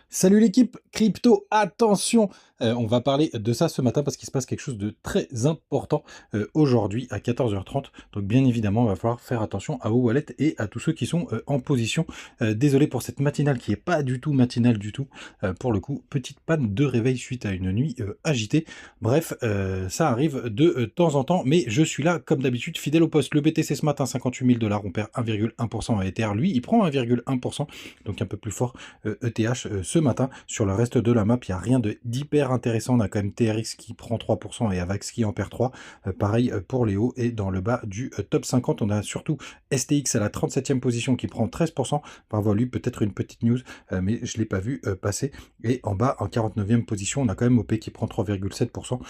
Salut l'équipe crypto, attention, on va parler de ça ce matin parce qu'il se passe quelque chose de très important aujourd'hui à 14h30. Donc bien évidemment, il va falloir faire attention à vos wallets et à tous ceux qui sont en position. Désolé pour cette matinale qui est pas du tout matinale du tout. Pour le coup, petite panne de réveil suite à une nuit agitée. Bref, ça arrive de temps en temps, mais je suis là comme d'habitude, fidèle au poste. Le BTC ce matin, 58 000 $, on perd 1,1% à Ether. Lui, il prend 1,1%, donc un peu plus fort ETH ce matin. Sur le reste de la map, il n'y a rien d'hyper intéressant. On a quand même TRX qui prend 3% et Avax qui en perd 3. Pareil pour les hauts et dans le bas du top 50, on a surtout STX à la 37e position qui prend 13%. Bravo à lui, peut-être une petite news, mais je ne l'ai pas vu passer. Et en bas, en 49e position, on a quand même OP qui prend 3,7%.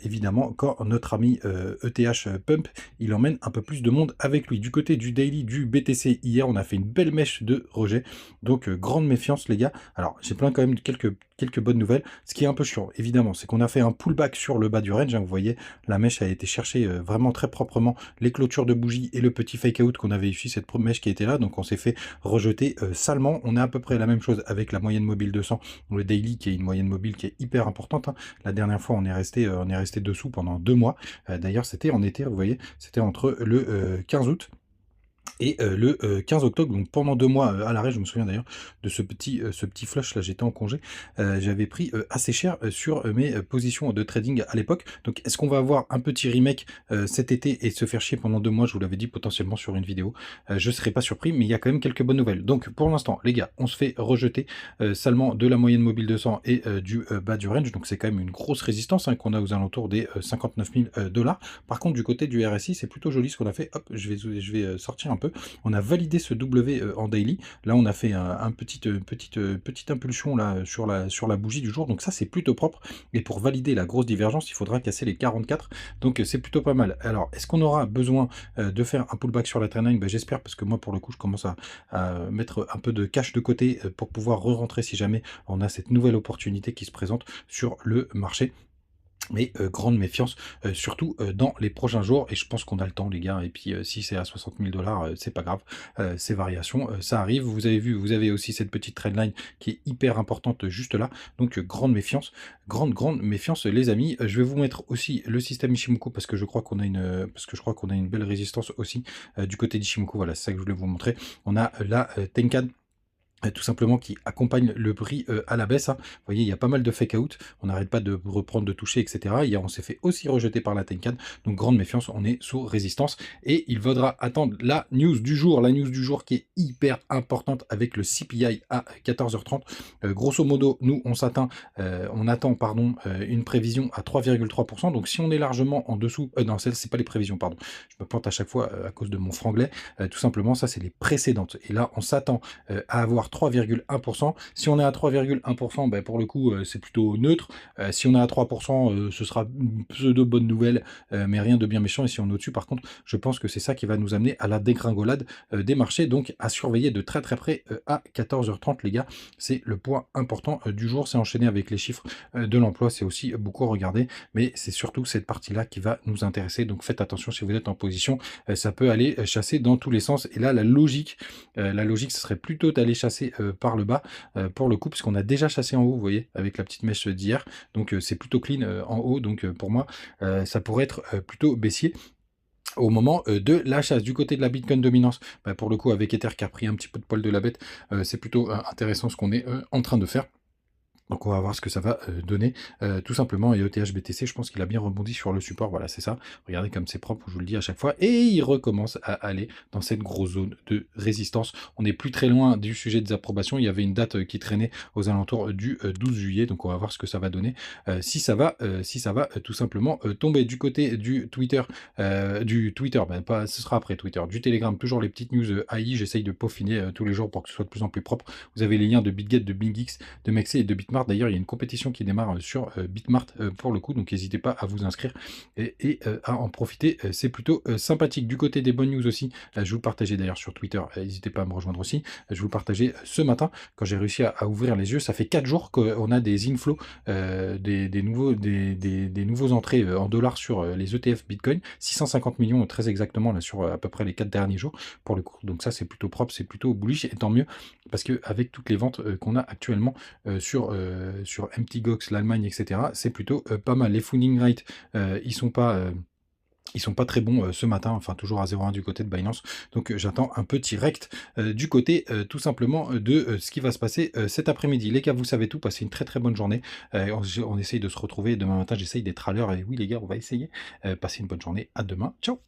Évidemment, quand notre ami ETH Pump, il emmène un peu plus de monde avec lui. Du côté du daily du BTC, hier, on a fait une belle mèche de rejet. Donc, grande méfiance, les gars. Alors, j'ai plein quand même quelques bonnes nouvelles. Ce qui est un peu chiant, évidemment, c'est qu'on a fait un pullback sur le bas du range. Hein, vous voyez, la mèche a été chercher vraiment très proprement les clôtures de bougies et le petit fake out qu'on avait ici, cette mèche qui était là. Donc, on s'est fait rejeter salement. On a à peu près la même chose avec la moyenne mobile 200, le daily qui est une moyenne mobile qui est hyper importante. Hein. La dernière fois, on est resté dessous pendant 2 mois. D'ailleurs, c'était en été, vous voyez, c'était entre le 15 août et le 15 octobre, donc pendant 2 mois à l'arrêt. Je me souviens d'ailleurs de ce petit flush là, j'étais en congé, j'avais pris assez cher sur mes positions de trading à l'époque. Donc est-ce qu'on va avoir un petit remake cet été et se faire chier pendant 2 mois? Je vous l'avais dit potentiellement sur une vidéo, je serais pas surpris, mais il y a quand même quelques bonnes nouvelles. Donc pour l'instant les gars, on se fait rejeter salement de la moyenne mobile 200 et du bas du range, donc c'est quand même une grosse résistance hein, qu'on a aux alentours des 59 000 $. Par contre du côté du RSI, c'est plutôt joli ce qu'on a fait. Hop, je vais sortir un peu. On a validé ce W en daily. Là, on a fait petite impulsion là sur la bougie du jour. Donc ça, c'est plutôt propre. Et pour valider la grosse divergence, il faudra casser les 44. Donc c'est plutôt pas mal. Alors, est-ce qu'on aura besoin de faire un pullback sur la trendline? Ben, j'espère, parce que moi, pour le coup, je commence à mettre un peu de cash de côté pour pouvoir re-rentrer si jamais on a cette nouvelle opportunité qui se présente sur le marché. Mais grande méfiance, surtout dans les prochains jours, et je pense qu'on a le temps les gars, et puis si c'est à 60 000 $, c'est pas grave, ces variations, ça arrive. Vous avez vu, vous avez aussi cette petite trendline qui est hyper importante juste là, donc grande méfiance, grande méfiance les amis. Je vais vous mettre aussi le système Ishimoku parce que je crois qu'on a une belle résistance aussi du côté d'Ishimoku. Voilà, c'est ça que je voulais vous montrer. On a la Tenkan tout simplement qui accompagne le prix à la baisse. Hein. Vous voyez, il y a pas mal de fake out, on n'arrête pas de reprendre, de toucher, etc. Hier, on s'est fait aussi rejeter par la Tenkan, donc grande méfiance, on est sous résistance, et il faudra attendre la news du jour qui est hyper importante avec le CPI à 14h30. Grosso modo, nous, on attend une prévision à 3,3%, donc si on est largement en dessous, non, c'est pas les prévisions, pardon, je me plante à chaque fois à cause de mon franglais, tout simplement, ça c'est les précédentes, et là, on s'attend à avoir 3,1%. Si on est à 3,1%, ben pour le coup, c'est plutôt neutre. Si on est à 3%, ce sera une pseudo bonne nouvelle, mais rien de bien méchant. Et si on est au-dessus, par contre, je pense que c'est ça qui va nous amener à la dégringolade des marchés. Donc, à surveiller de très très près à 14h30, les gars. C'est le point important du jour. C'est enchaîné avec les chiffres de l'emploi. C'est aussi beaucoup regardé, mais c'est surtout cette partie-là qui va nous intéresser. Donc, faites attention si vous êtes en position. Ça peut aller chasser dans tous les sens. Et là, la logique, ce serait plutôt d'aller chasser par le bas pour le coup, puisqu'on a déjà chassé en haut, vous voyez, avec la petite mèche d'hier. Donc c'est plutôt clean en haut. Donc pour moi, ça pourrait être plutôt baissier au moment de la chasse. Du côté de la Bitcoin dominance, bah, pour le coup, avec Ether qui a pris un petit peu de poil de la bête, c'est plutôt intéressant ce qu'on est en train de faire. Donc on va voir ce que ça va donner, tout simplement. Et ETH BTC, je pense qu'il a bien rebondi sur le support, voilà, c'est ça. Regardez comme c'est propre, je vous le dis à chaque fois. Et il recommence à aller dans cette grosse zone de résistance. On n'est plus très loin du sujet des approbations. Il y avait une date qui traînait aux alentours du 12 juillet, donc on va voir ce que ça va donner. Si ça va tout simplement tomber du côté du Twitter, ben, pas, ce sera après Twitter, du Telegram, toujours les petites news AI. J'essaye de peaufiner tous les jours pour que ce soit de plus en plus propre. Vous avez les liens de BitGet, de BingX, de Mexi et de Bitmart. D'ailleurs, il y a une compétition qui démarre sur Bitmart pour le coup, donc n'hésitez pas à vous inscrire et à en profiter. C'est plutôt sympathique. Du côté des bonnes news aussi, je vous le partageais d'ailleurs sur Twitter, n'hésitez pas à me rejoindre aussi. Je vous le partageais ce matin quand j'ai réussi à ouvrir les yeux. Ça fait 4 jours qu'on a des inflows, des nouveaux entrées en dollars sur les ETF Bitcoin. 650 millions très exactement là sur à peu près les 4 derniers jours pour le coup. Donc ça, c'est plutôt propre, c'est plutôt bullish, et tant mieux parce qu'avec toutes les ventes, qu'on a actuellement, sur MTGOX, l'Allemagne et cetera, c'est plutôt, pas mal. Les funding rates, ils sont pas très bons, ce matin, enfin toujours à 0,1 du côté de Binance. Donc, j'attends un petit rect, du côté, tout simplement, de, ce qui va se passer, cet après-midi. Les gars, vous savez tout, passez une très, très bonne journée. On essaye de se retrouver demain matin, j'essaye d'être à l'heure et oui les gars, on va essayer. Passez une bonne journée, à demain. Ciao.